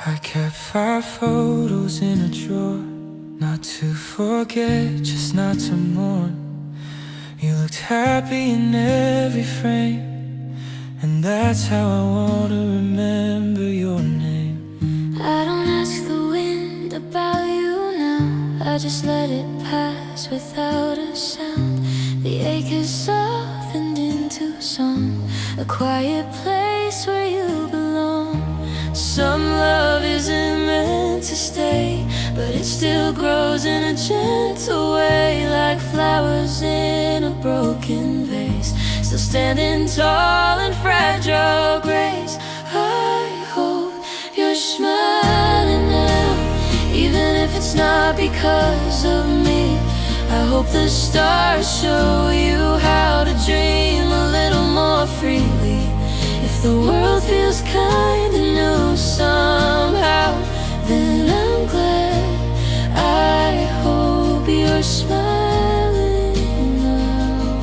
I kept our photos in a drawer, not to forget, just not to mourn. You looked happy in every frame, and that's how I want to remember your name. I don't ask the wind about you now, I just let it pass without a sound. The ache is softened into song, a quiet place where you belong. Some love isn't meant to stay, but it still grows in a gentle way, like flowers in a broken vase, still standing tall in fragile grace. I hope you're smiling now, even if it's not because of me. I hope the stars show you how to dream a little more freely. If the world feels kinda new somehow, then I'm glad. I hope you're smiling now.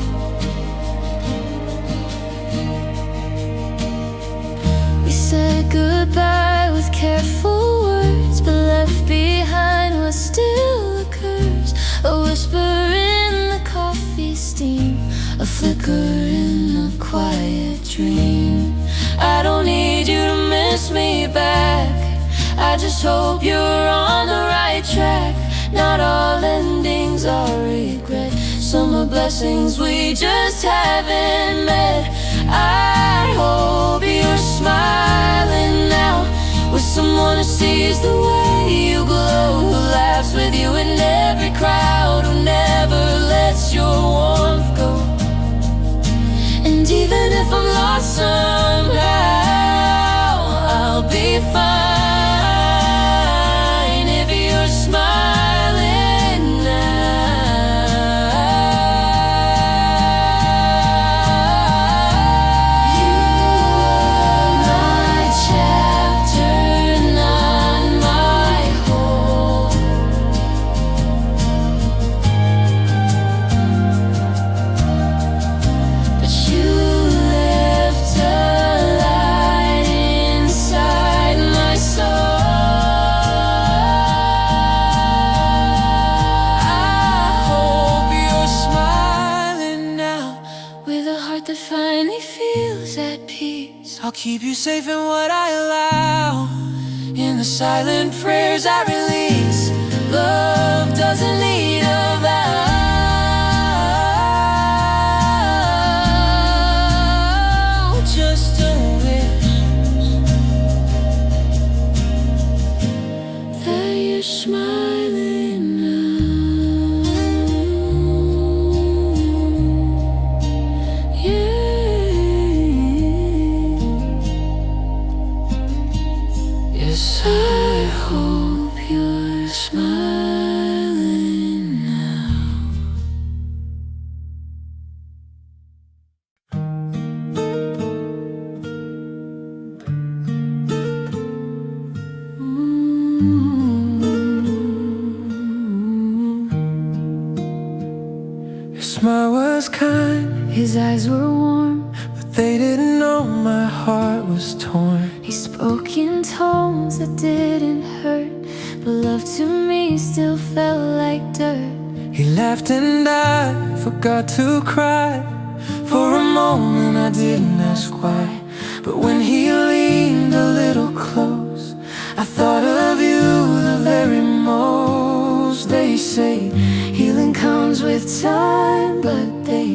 We said goodbye with careful words, but left behind what still occurs. A whisper in the coffee steam, a flicker in a quiet dream. I don't need you to miss me back, I just hope you're on the right track. Not all endings are regret, some are blessings we just haven't met. I hope you're smiling now, with someone who sees the way you glow, who laughs with you in every crowd, who never lets your warmth go. And even if I'm lost somehow, I'll be fine if you're smiling now. You are my chapter, not my whole. But you left a light inside my soul. I hope you're smiling now, with a heart that finally feels at peace. I'll keep you safe in what I allow, in the silent prayers I release. Love doesn't need a vow, just a wish That you're smiling now. Yeah. Yes, I hope you're smiling now. Your smile was kind, His eyes were warm, but they didn't know my heart was torn. he spoke in tones that didn't hurt, but love to me still felt like dirt. He laughed and I forgot to cry. For a moment I didn't ask why, but when he leaned a little close, I thought of you the very most. They say healing comes with time, but they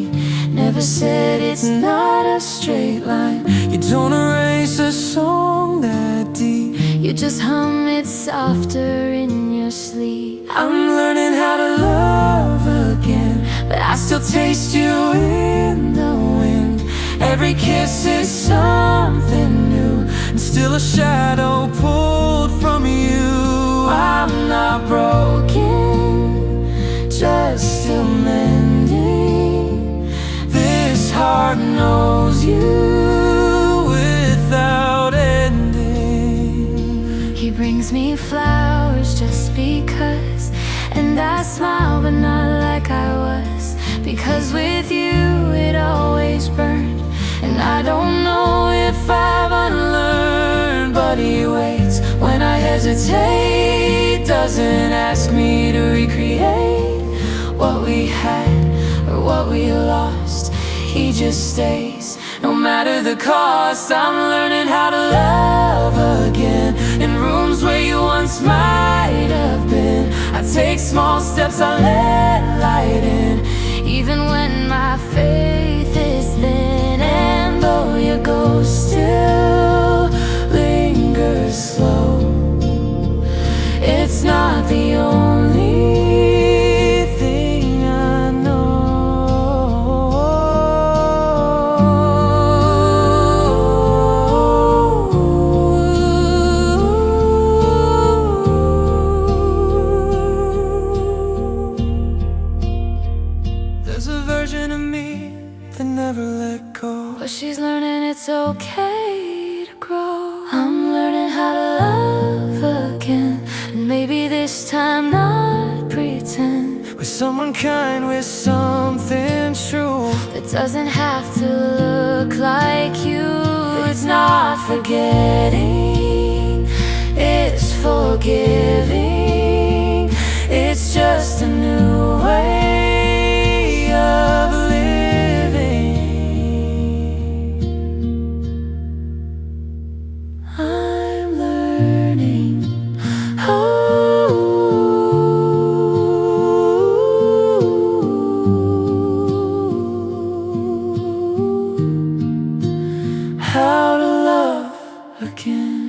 never said it's not a straight line. You don't erase a song that deep, You just hum it softer in your sleep. I'm learning how to love again, But I still taste you in the wind. Every kiss is something new, and still a shadow pulled from you. I'm not broken, just still mending. This heart knows you without ending. He brings me flowers just because, and I smile but not like I was, because with you it always burned. And I don't know if I've unlearned, but he waits when I hesitate, doesn't ask me to recreate what we had or what we lost. He just stays, no matter the cost. I'm learning how to love again, in rooms where you once might have been. I take small steps, I let light in, even when my faith is thin. And though your ghost still lingers slow, it's not the only thing I know. There's a version of me that never let go, but she's learning it's okay to grow. I'm learning how to love again, and maybe this time not pretend, with someone kind, with something true that doesn't have to look like you. It's not forgetting, it's forgiving. It's just a new way of living. I'm learning. How to love again.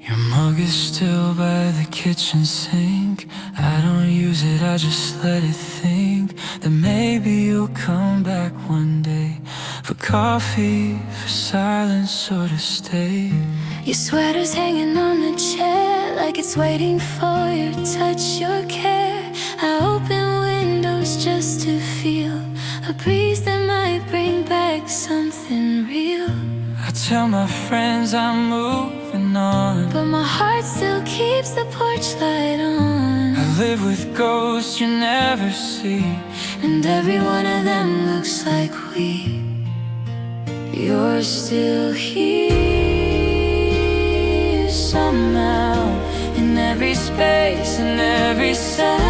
Your mug is still by the kitchen sink. I don't use it, I just let it think that maybe you'll come back one day, for coffee, for silence, or to stay. Your sweater's hanging on the chair like it's waiting for your touch, your care. I open windows just to feel a breeze that might bring back something real. I tell my friends I'm moving on, but my heart still keeps the porch light on. I live with ghosts you never see, and every one of them looks like we. You're still here somehow, in every space, in every sound,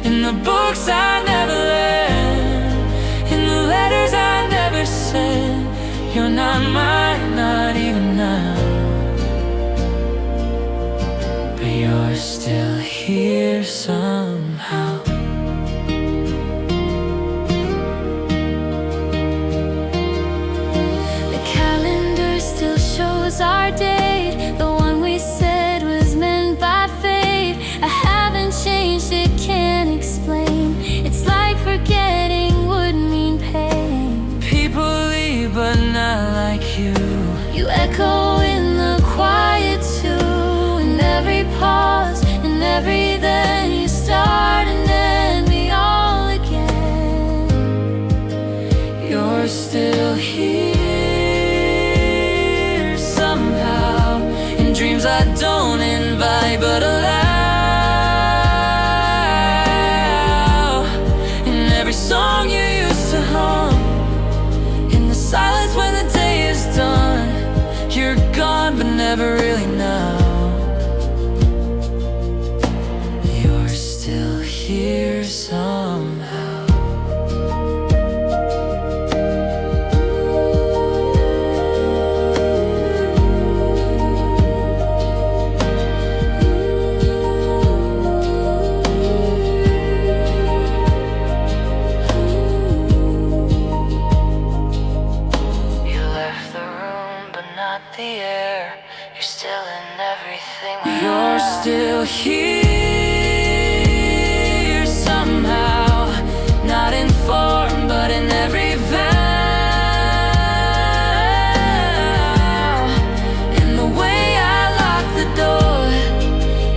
in the books I never read, in the letters I never said. You're not mine, not even now, but you're still here somehow. The calendar still shows our date, the one we said was meant by fate. I haven't changed, it can't explain. It's like forgetting would mean pain. People leave, but not like you. You echo in the quiet too, in every pause, in every then. You start and end me all again. You're still here somehow, in dreams I don't invite but allow, in every song you used to hum, in the silence when the day is done. You're gone but never really now. You're still here somehow. You left the room but not the air. You're still in everything. You're still here somehow, not in form but in every vow, in the way I lock the door,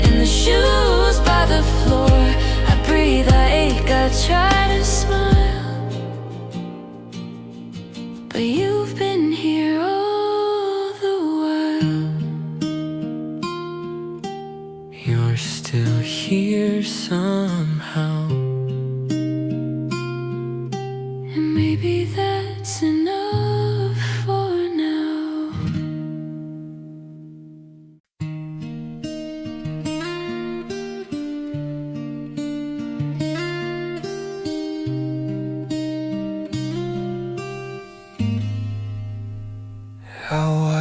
in the shoes by the floor. I breathe, I ache, I try to smile, but you've been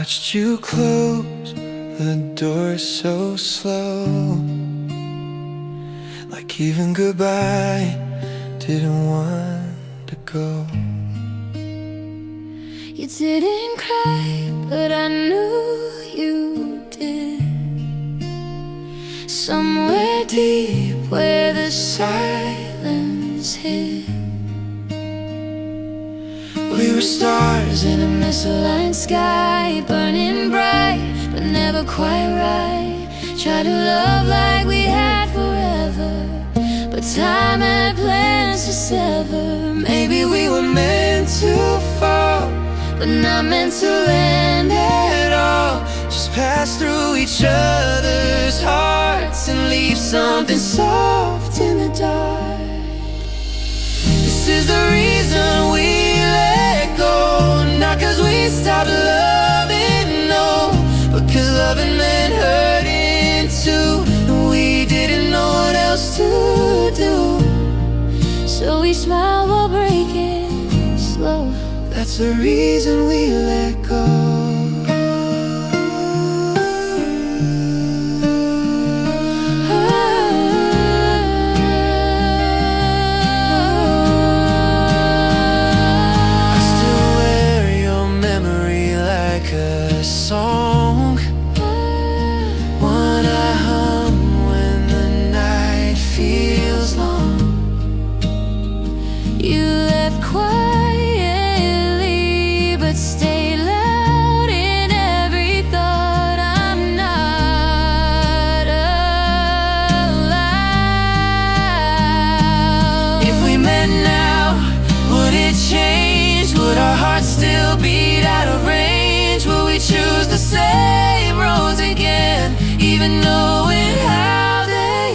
watched you close the door so slow, like even goodbye didn't want to go. You didn't cry, but I knew you did. Somewhere deep where the silence hid, We were stars in a misaligned sky, burning bright, but never quite right. Try to love like we had forever, but time had plans to sever. Maybe we were meant to fall, but not meant to land at all. Just pass through each other's hearts and leave something soft in the dark. This is the reason we let go, not cause we stopped loving, no, but cause loving meant hurting too, and we didn't know what else to do. So we smile while breaking slow. That's the reason we let go. Song, one I hum when the night feels long. You left quietly, but stayed loud in every thought. I'm not allowed. If we met now, would it change? Would our hearts still beat out of range? Will we choose the same roads again, even knowing how they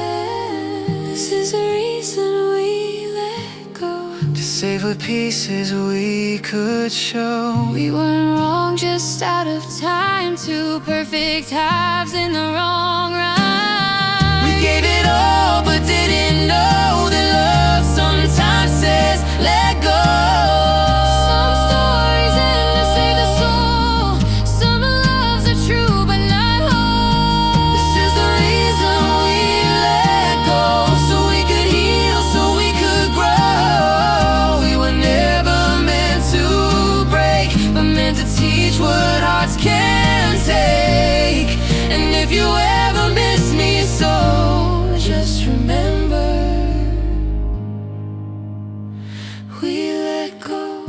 end? This is the reason we let go, to save what pieces we could show. we weren't wrong, just out of time. Two perfect halves in the wrong rhyme. We gave it all, but didn't know that love sometimes says let go. What hearts can take. And if you ever miss me so, just remember we let go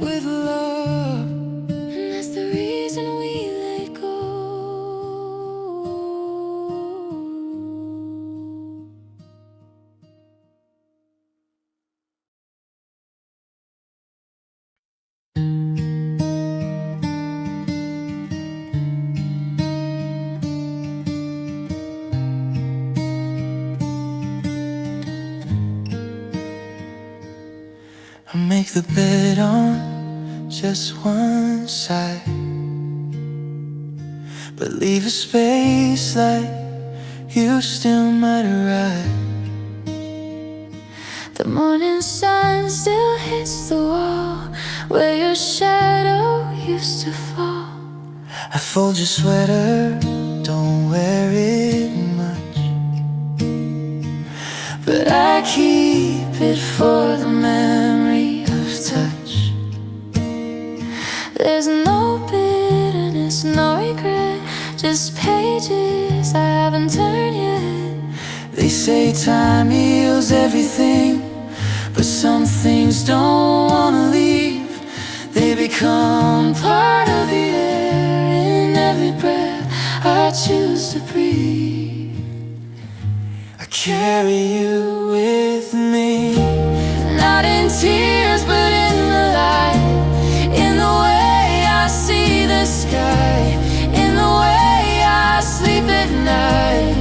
with love. And that's the reason we let go. I make the bed on just one side, but leave a space like you still might arrive. The morning sun still hits the wall where your shadow used to fall. I fold your sweater, don't wear it much, but I keep it for the memory of touch. There's no bitterness, no regret, just pages I haven't turned yet. They say time heals everything, but some things don't wanna leave. They become part of the air in every breath I choose to breathe. I carry you with me, Not in tears, but in the light, in the way I see the sky, in the way I sleep at night.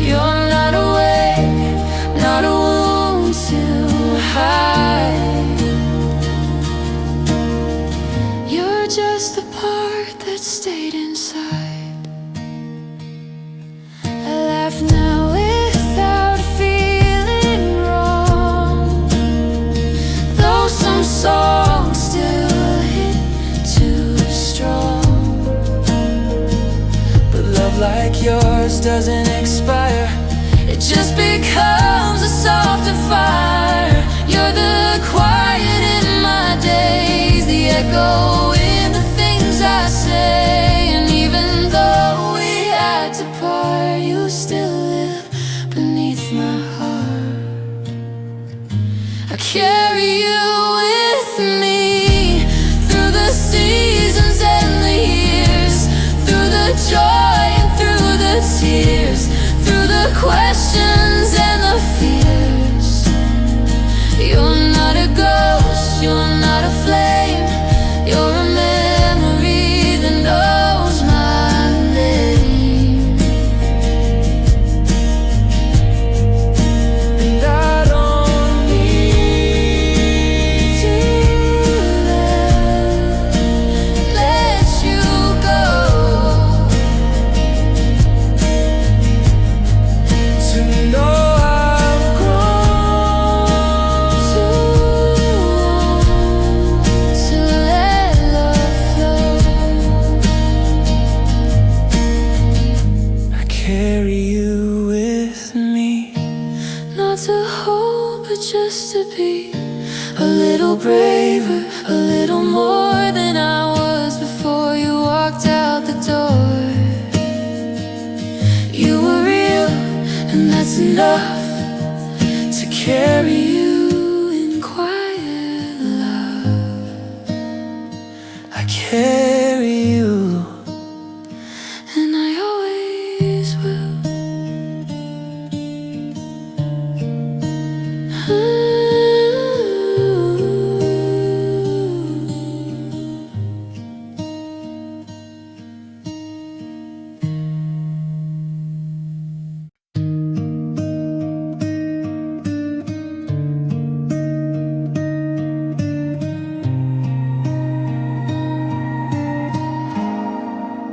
You're not awake, not a wound to hide. You're just the part that stayed inside. I laugh now without fear. doesn't expire. It just becomes a softer fire. You're the quiet in my days, the echo in the things I say. And even though we had to part, you still live beneath my heart. I carry you with me through the seasons and the years, through the joy and through the tears, through the questions and the fears. You're not a ghost, you're not a flame, you're a memory that knows my name. And I don't need to let you go to know I've grown to let love flow. I carry you with me, not to hold but just to be a little braver, a little more than I was before you walked out the door. You were real, and that's enough to carry you in quiet love. I carry you, and I always will.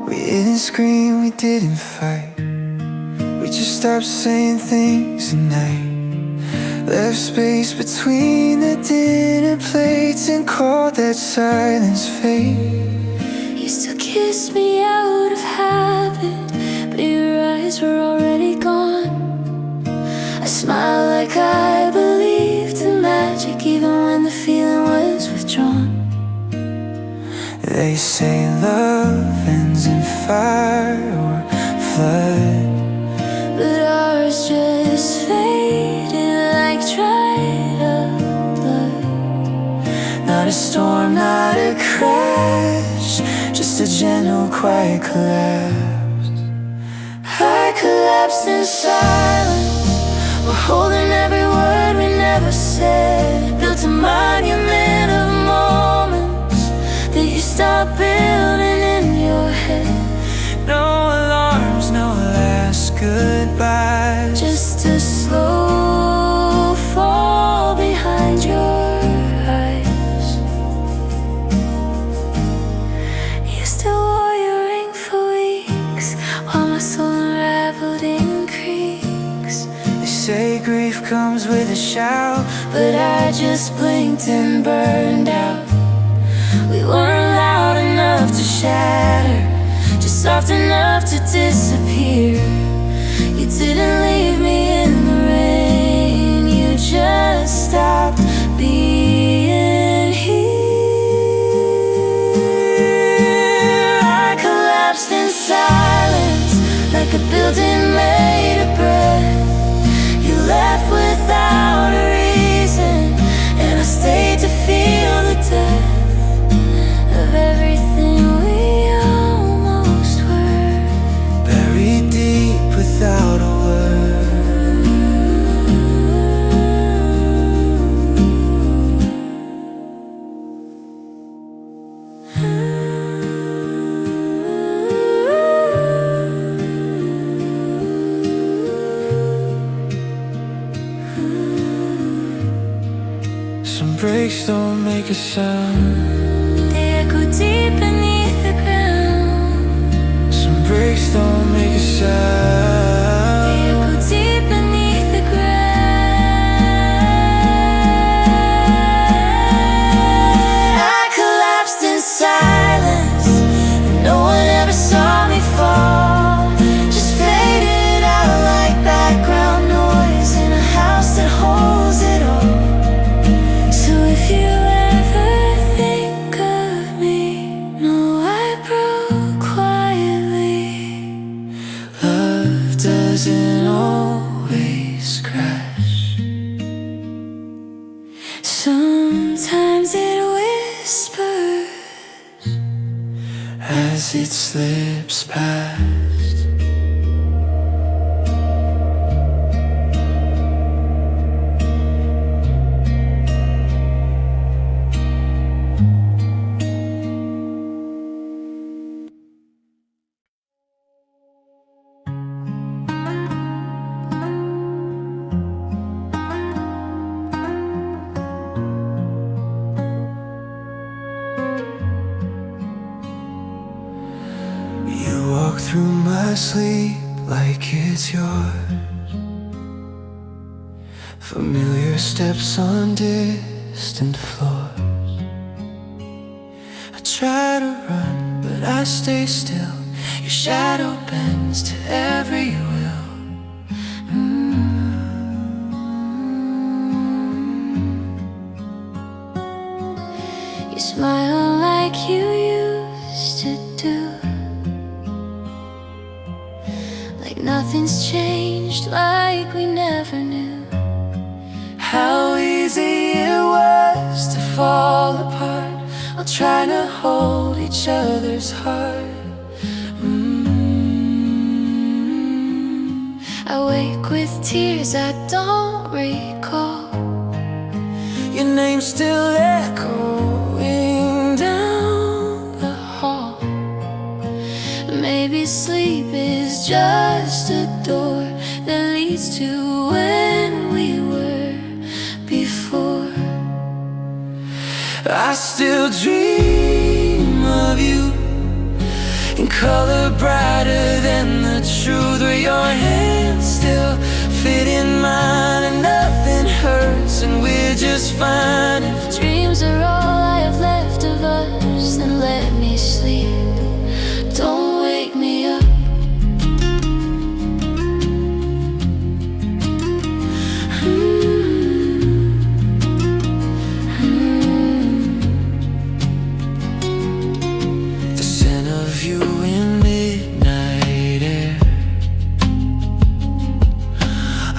We didn't scream, we didn't fight. We just stopped saying things at night. Left space between the dinner plates and called that silence fate. Used to kiss me out of habit, but your eyes were already gone. I smiled like I believed in magic, even when the feeling was withdrawn. They say love ends in fire or flood, but ours just faded like dried up blood. Not a storm, not a crash, just a gentle, quiet collapse. I collapsed in silence, we're holding every word we never said. Built a monument of moments that you stopped building in your head. No alarms, no last goodbyes, just a slow fall behind your eyes. You still wore your ring for weeks, while my soul unraveled in creaks. They say grief comes with a shout, but I just blinked and burned out. We weren't loud enough to shatter, just soft enough to disappear. You didn't leave me in the rain, you just stopped being here. I collapsed in silence, like a building made of breath. You left without a reason, and I stayed to feel the depth of everything we almost were, buried deep without a word. Some breaks don't make a sound, they echo deep beneath the ground. Some breaks don't make a sound, they echo deep beneath the ground. I collapsed in silence, and no one ever saw me fall. Just faded as it slips past. Through my sleep like it's yours. Familiar steps on distant floors. I try to run, but I stay still. Your shadow bends to every will. You smile like you used to do. Nothing's changed, like we never knew. How easy it was to fall apart while trying to hold each other's heart. I wake with tears I don't recall. Your name still echoing down the hall. Maybe sleep is just a door that leads to when we were before. I still dream of you in color brighter than the truth, where your hands still fit in mine and nothing hurts and we're just fine. If dreams are all I have left of us, then let me sleep. Don't wake me up. The scent of you in midnight air.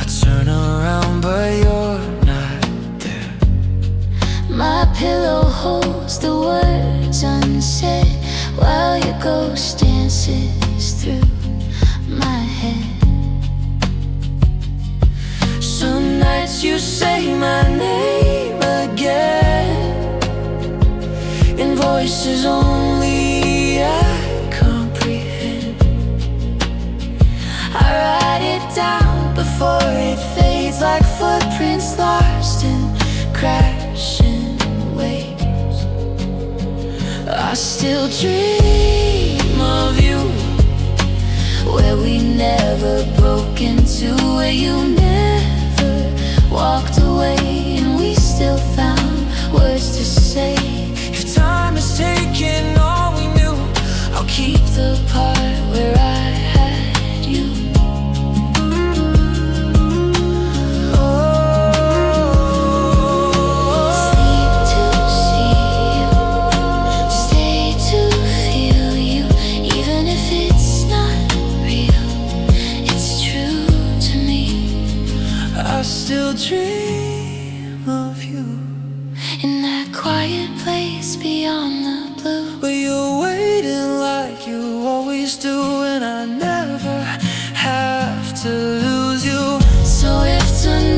I turn around but you're not there. My pillow holds the words unsaid while your ghost dances through my head. Some nights you say my name again in voices only I comprehend. I write it down before it fades, like footprints lost in crashing waves. I still dream of you, where we never broke into, where you never walked away and we still found words to say. If time has taken all we knew, I'll keep the part where I had you. Sleep to see you, stay to feel you, even if it's not real, it's true to me. I still dream of you In that quiet place beyond the blue, where you're waiting like you always do, and I never have to lose you. so if tonight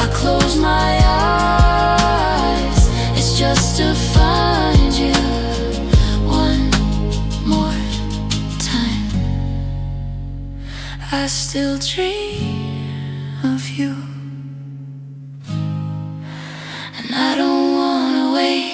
I close my eyes, it's just to find you one more time. I still dream of you, And I don't wanna wake.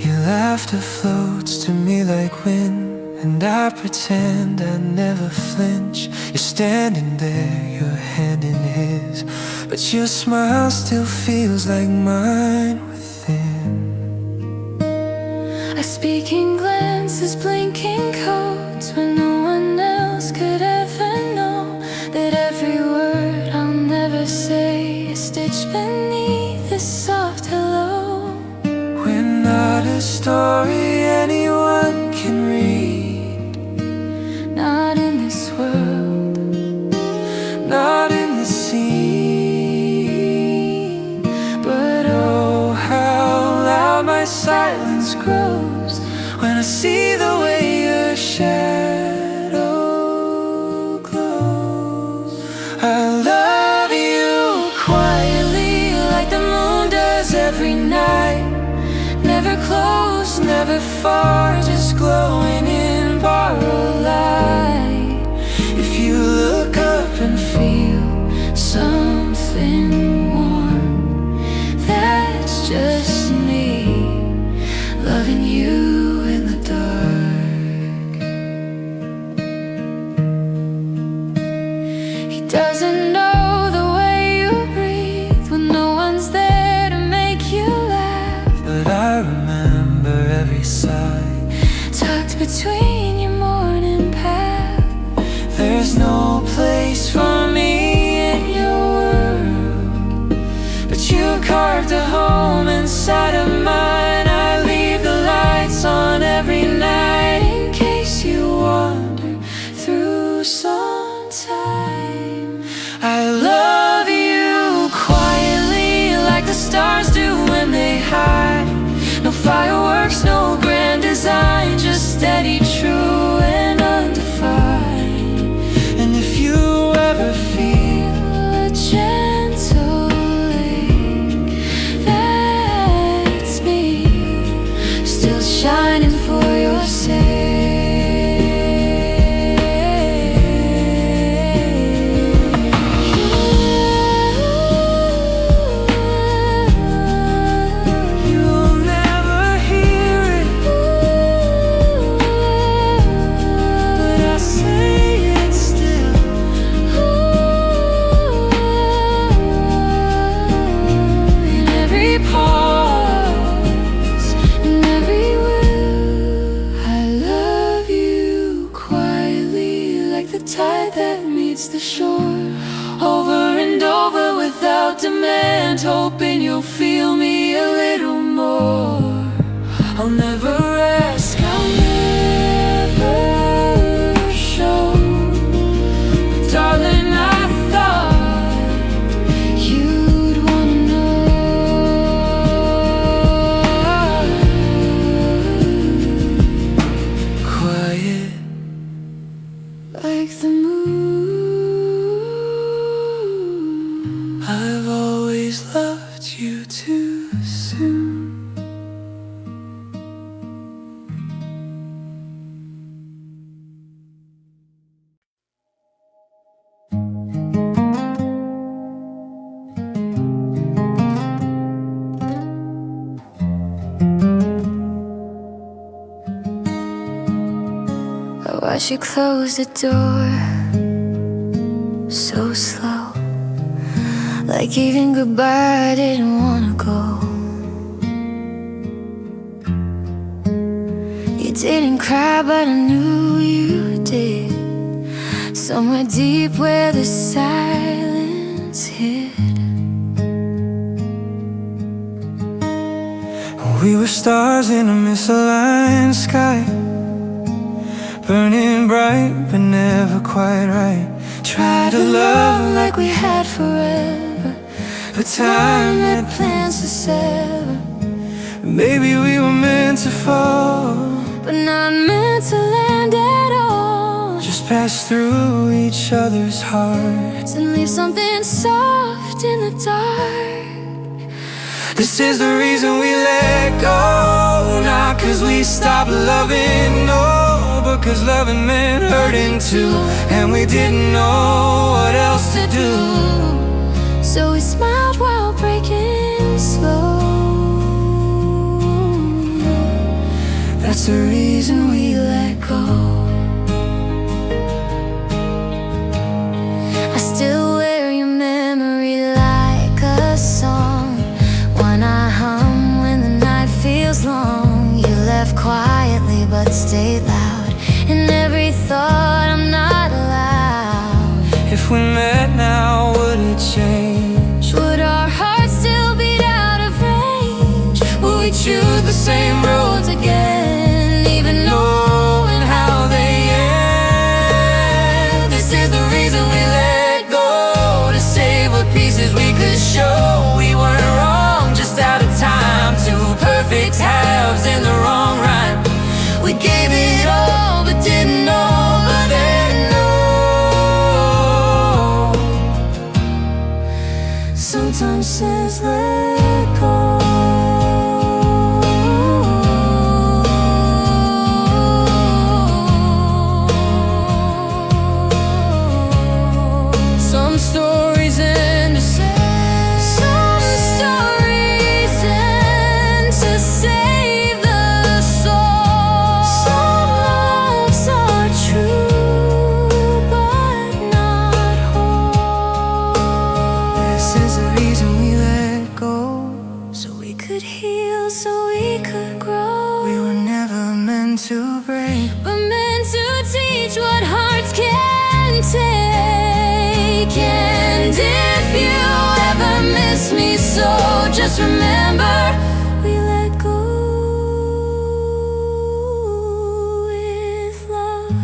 Your laughter floats to me like wind And I pretend I never flinch. You're standing there, your hand in his, but your smile still feels like mine within. I speak in glances, blinking codes, when no one else could ever know that every word I'll never say is stitched beneath this soft hello. We're not a story anyone can read, Not in this world, not in the scene. But oh, how loud my silence grows when I see the way your shadow glows. I love you quietly, like the moon does every night. Never close, never far, just glowing in borrowed light. If you look up and feel something warm, that's just me loving you in the dark. He doesn't know the way you breathe when no one's there to make you laugh. But I remember every sigh Tucked between your morning path. There's no place for me in your world, but you carved a home inside of mine. I leave the lights on every night in case you wander through some time. I love you quietly, like the stars do when they hide. No fireworks, no grand design, just steady, true and undefined. And if you ever feel A gentle lake, that's me, still shining for your sake. you'll never hear it, but I say it still. In every pause, in every will, I love you quietly, like the tide that meets the shore. Over and over without demand, hoping you'll feel me a little more. I'll never ask, I'll never show, but darling, I thought you'd wanna know. quiet. Like the moon, I've always loved you too soon. why she closed the door so slow, like even goodbye I didn't wanna go. You didn't cry but I knew you did, somewhere deep where the silence hid. We were stars in a misaligned sky, burning bright but never quite right. Tried to love like we had forever, but time had plans to sever. Maybe we were meant to fall, but not meant to land at all. just pass through each other's hearts and leave something soft in the dark. This is the reason we let go, not cause we stopped loving, no, but cause loving meant hurting too, and we didn't know what else to do. So we smiled while breaking slow. That's the reason we let go. is let go. Some stories end to save. Some stories end to save the soul. Some loves are true but not whole. This is the reason we let go, So we could heal, so we could grow. we were never meant to break. But meant to teach what hearts can take. And if you ever miss me, so just remember we let go with love.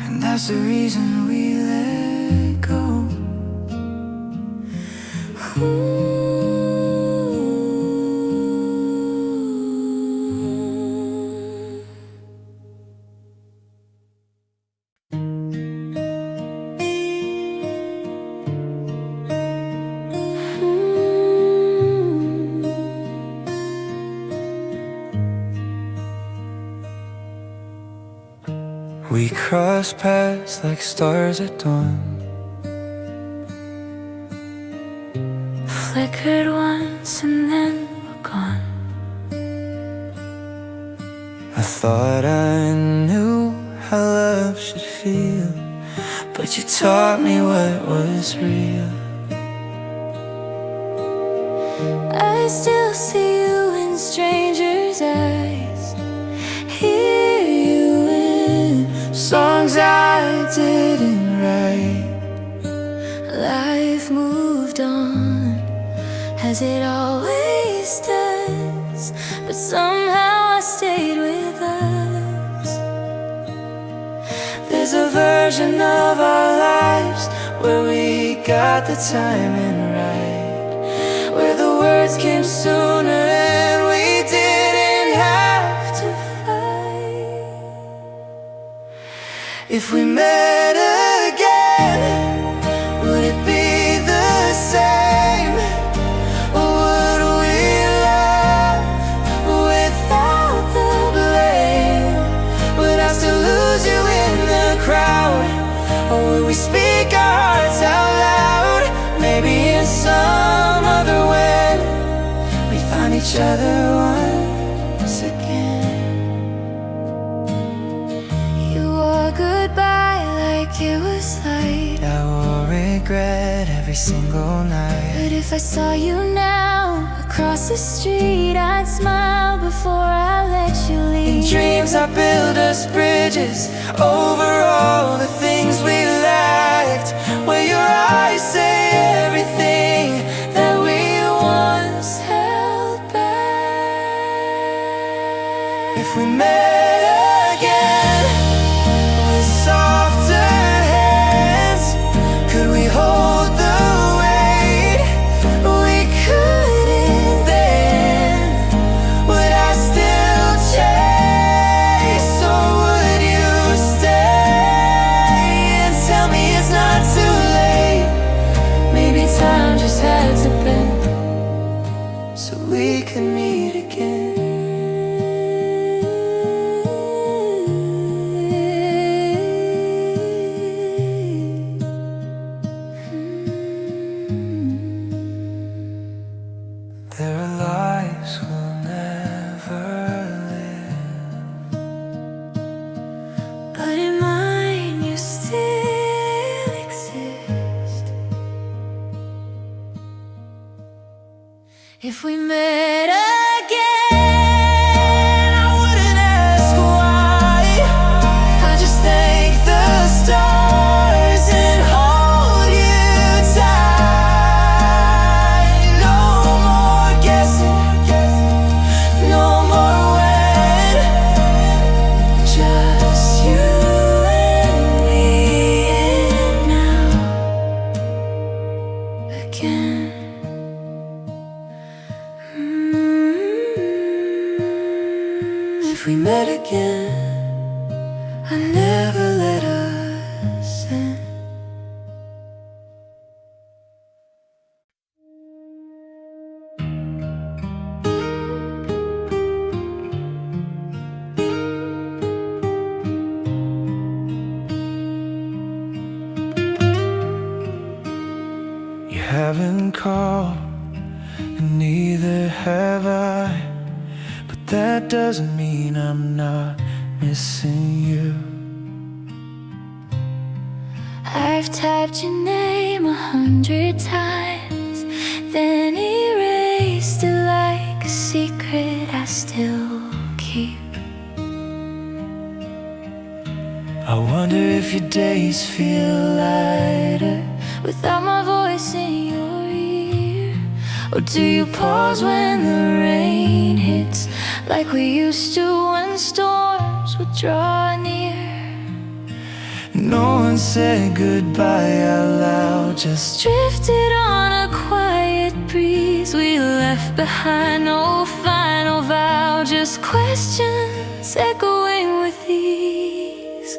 And that's the reason we let go. We cross paths like stars at dawn. Flickered once and then we're gone. I thought I knew how love should feel, but you taught me what was real. I still see you in strangers' eyes, hear you in Songs I didn't write. life moved on, as it always does. But somehow I stayed with us. There's a version of our lives where we got the timing right, where the words came sooner and we didn't have to fight. If we met again, would it be the same? Or would we love without the blame? Would I still lose you in the crowd? Or would we speak our hearts out loud? Maybe in some other way we'd find each other once again. You wore goodbye like it was light, I will regret every single night. but if I saw you now across the street, I'd smile before I let you leave. In dreams I build us bridges over all the things we lacked, where your eyes say everything that we once held back. If we met again with softer hands, could we hold the weight we couldn't then? Would I still chase, or would you stay and tell me it's not too late? Maybe time just had to bend so we could meet again. There are lives we'll never live, But in mine you still exist. If we met again, I wouldn't ask why. I just thank the stars and hold you tight. No more guessing, no more when. Just you and me, and now again. if we met again, I never let us in. haven't called, and neither have I, but that doesn't mean I'm not missing you. I've typed your name 100 times, then erased it like a secret I still keep. I wonder if your days feel lighter without my voice in your ear, or do you pause when the rain hits like we used to when storms would draw near? No one said goodbye out loud, just Drifted on a quiet breeze. We left behind no final vow, just questions echoing with ease.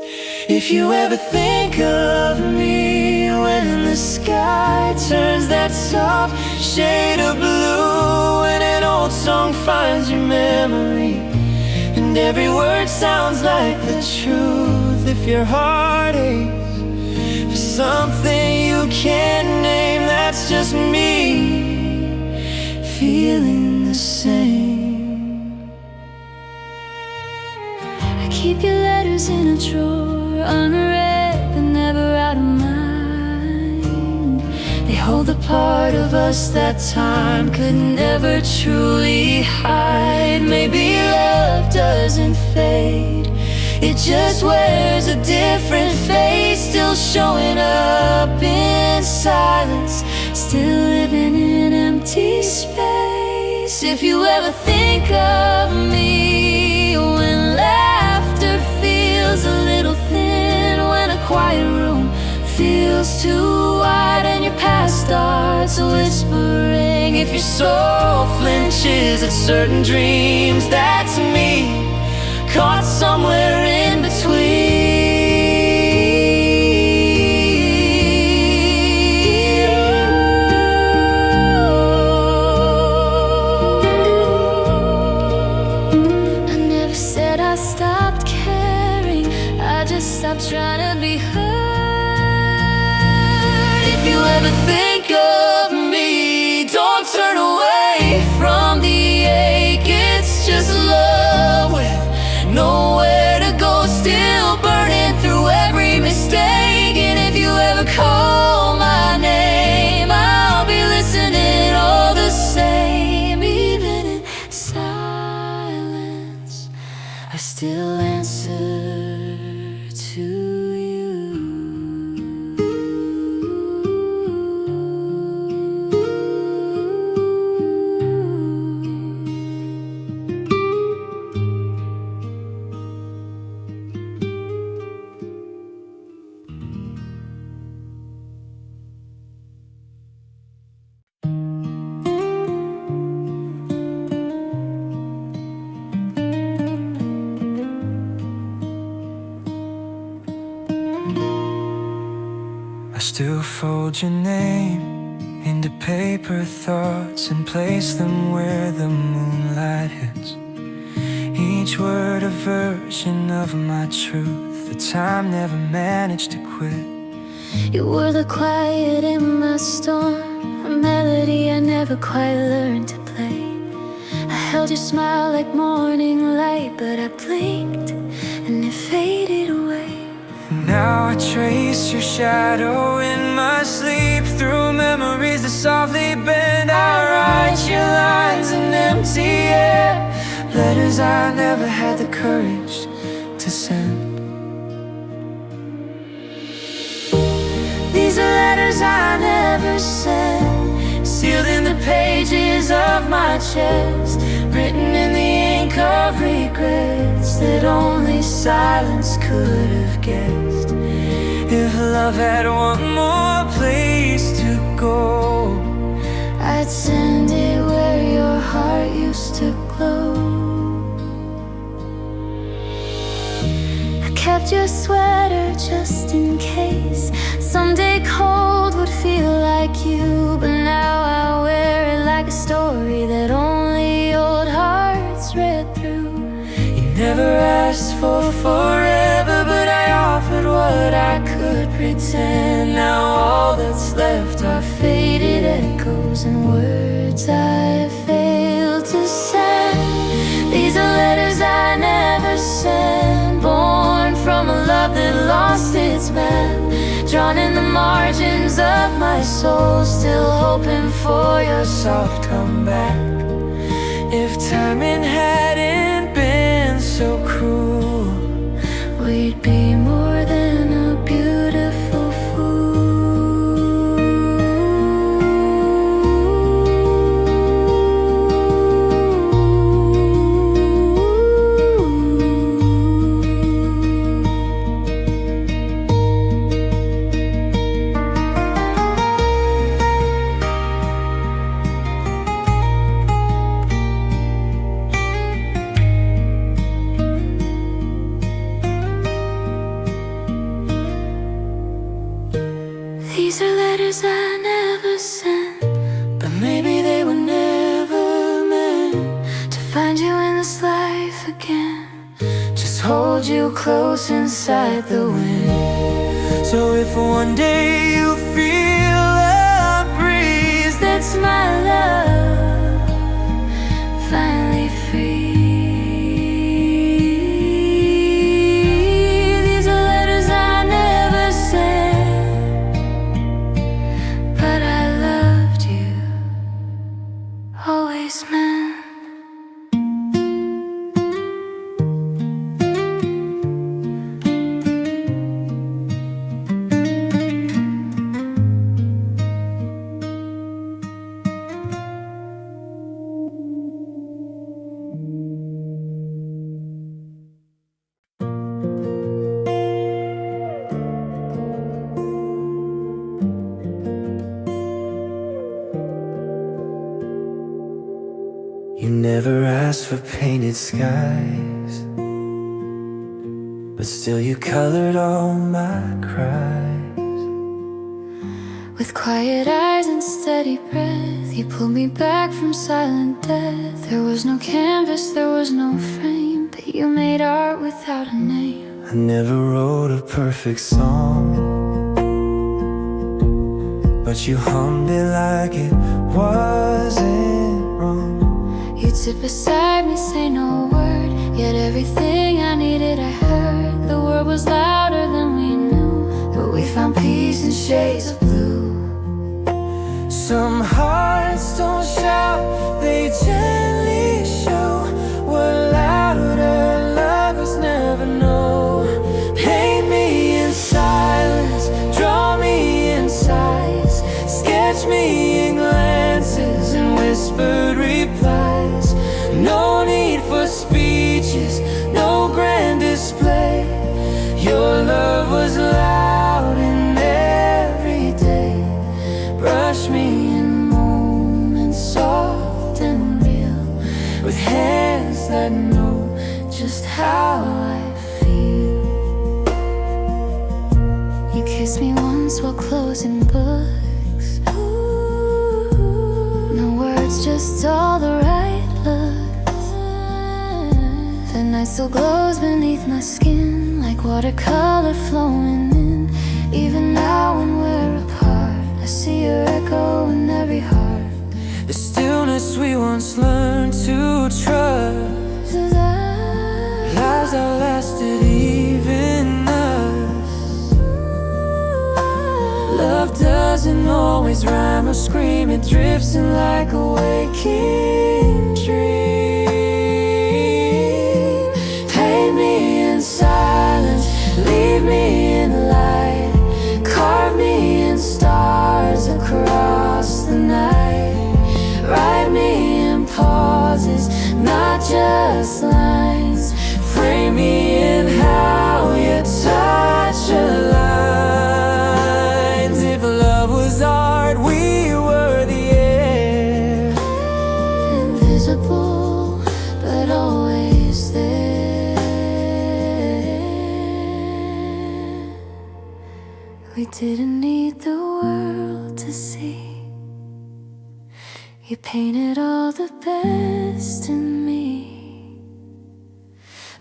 if you ever think of me when the sky turns that soft shade of blue, when an old song finds your memory and every word sounds like the truth, if your heart aches for something you can't name, that's just me feeling the same. I keep your letters in a drawer, unread but never out of mind. They hold the part of us that time could never truly hide. Maybe love doesn't fade, it just wears a different face, still showing up in silence, still living in empty space. If you ever think of me when laughter feels a little thin, when a quiet room feels too wide and your past starts whispering, if your soul flinches at certain dreams, that's me, caught somewhere in between. I never said I stopped caring, I just stopped trying to be heard. If you ever think of me, don't turn away from the ache, it's just love with nowhere to go, still burning through every mistake. And if you ever call my name, I'll be listening all the same. Even in silence, I still answer to you. I still fold your name into paper thoughts and place them where the moonlight hits. Each word a version of my truth, the time never managed to quit. You were the quiet in my storm, a melody I never quite learned to play. I held your smile like morning light, but I blinked and it faded away. Now I trace your shadow in my sleep, through memories that softly bend. I write your lines in empty air, letters I never had the courage to send. These are letters I never sent, sealed in the pages of my chest, written in the ink of regrets that only silence could have guessed. If love had one more place to go, I'd send it where your heart used to glow. I kept your sweater just in case someday cold would feel like you, but now I wear it like a story that only old hearts read through. you never asked for forever, but I offered what I could pretend. Now all that's left are faded thousand words I failed to send. These are letters I never sent, born from a love that lost its map, drawn in the margins of my soul, still hoping for your soft comeback. If timing hadn't been so cruel, we'd be more than a beautiful fool. These are letters I never sent, but maybe they were never meant to find you in this life again, just hold you close inside the wind. So if one day you feel a breeze, that's my love, finally free. These are letters I never sent, but I loved you, always meant. You never asked for painted skies, but still you colored all my cries. With quiet eyes and steady breath, you pulled me back from silent death. There was no canvas, there was no frame, but you made art without a name. I never wrote a perfect song, but you hummed it like it wasn't wrong. You'd sit beside me, say no word, yet everything I needed I heard. The world was louder than we knew, but we found peace in shades of blue. Some hearts don't shout, they gently show what louder lovers never know. Paint me in silence, draw me in sighs, sketch me in glances and whispered replies. No need for speeches, no grand display. Your love was loud and every day. Brush me in moments soft and real, with hands that know just how I feel. You kissed me once while closing books. No words, just all the right looks. The night still glows beneath my skin, like watercolor flowing in. Even now when we're apart, I see your echo in every heart. The stillness we once learned to trust, lives that lasted even us. Love doesn't always rhyme or scream, it drifts in like a waking dream. Paint me in silence, leave me in light, carve me in stars across the night. Write me in pauses, not just lines. Frame me in how you touch your lines. If love was art, we were the air. Invisible, but always there. We didn't need the world to see. You painted all the best in me.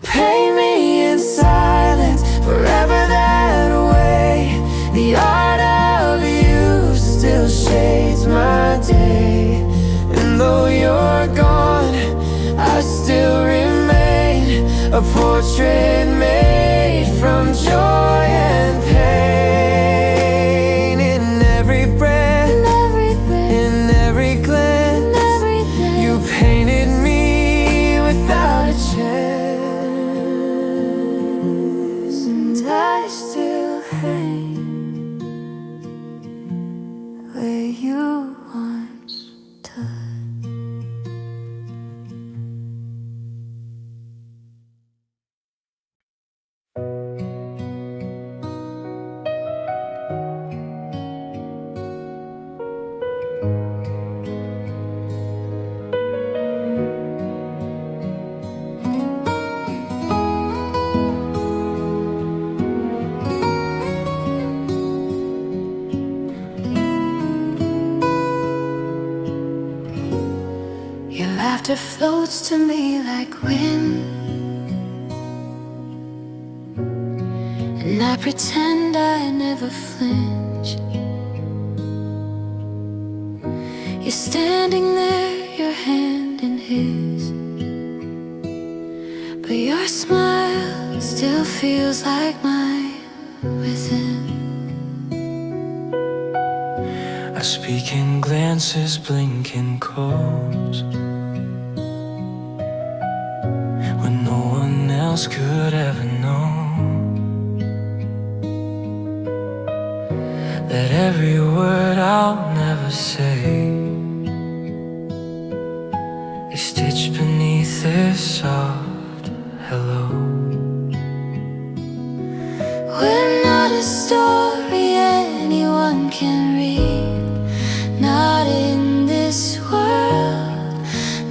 Paint me in silence, forever that way. The art of you still shades my day. portrait made from joy and pain. In every breath, in every glance, you painted me without a chance. And I still hang where you once stood. Your laughter floats to me like wind, and I pretend I never flinch. You're standing there, your hand in his, but your smile still feels like mine within. I speak in glances, blinking codes, when no one else could ever know that every word I'll never say is stitched beneath this soft hello. We're not a story anyone can read, not in this world,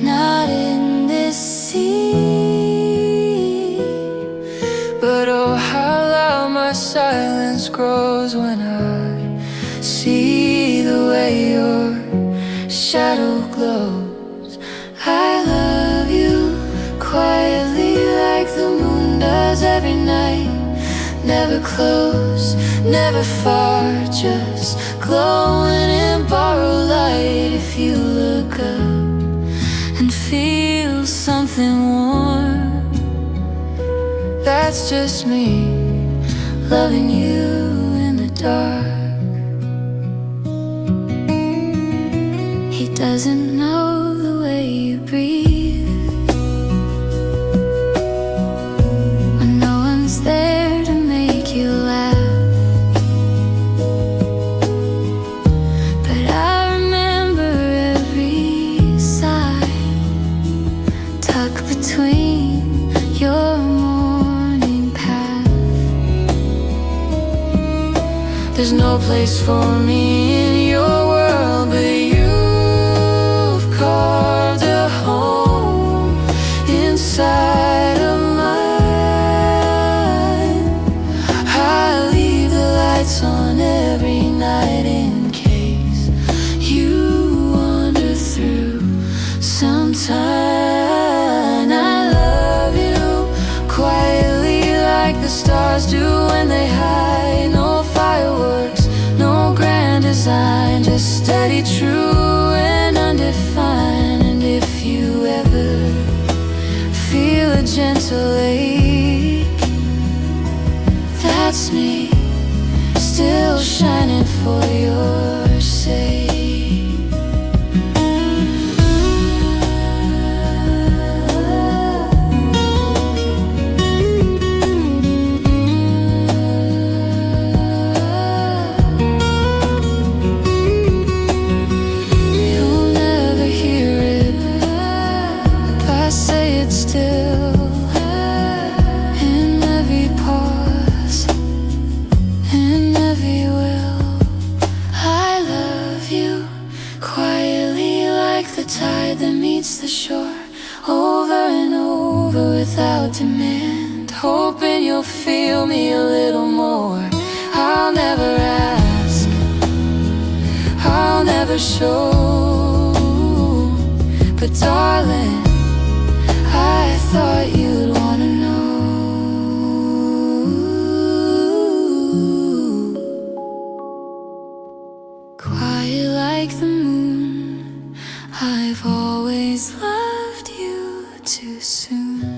not in this sea. But oh, how loud my silence grows when I see the way your shadow glows. I love you quietly like the moon does every night. Never close, never far, just glowing in borrowed light. If you look up and feel something warm, that's just me loving you in the dark. He doesn't know the way you breathe when no one's there to make you laugh. But I remember every sigh tucked between your morning path. There's no place for me in your world, but you've carved a home inside of mine. I leave the lights on every night in case you wander through sometime. I love you quietly like the stars do when they hide. No fireworks, no grand design, just steady, true and undefined. And if you ever feel a gentle ache, that's me still shining for your sake. You'll never hear it if I say it still. In every pause, in every will, I love you quietly like the tide that meets the shore, over and over without demand, hoping you'll feel me a little more. I'll never ask, I'll never show, but darling, I thought you'd wanna know. Quiet like the moon, I've always loved you too soon.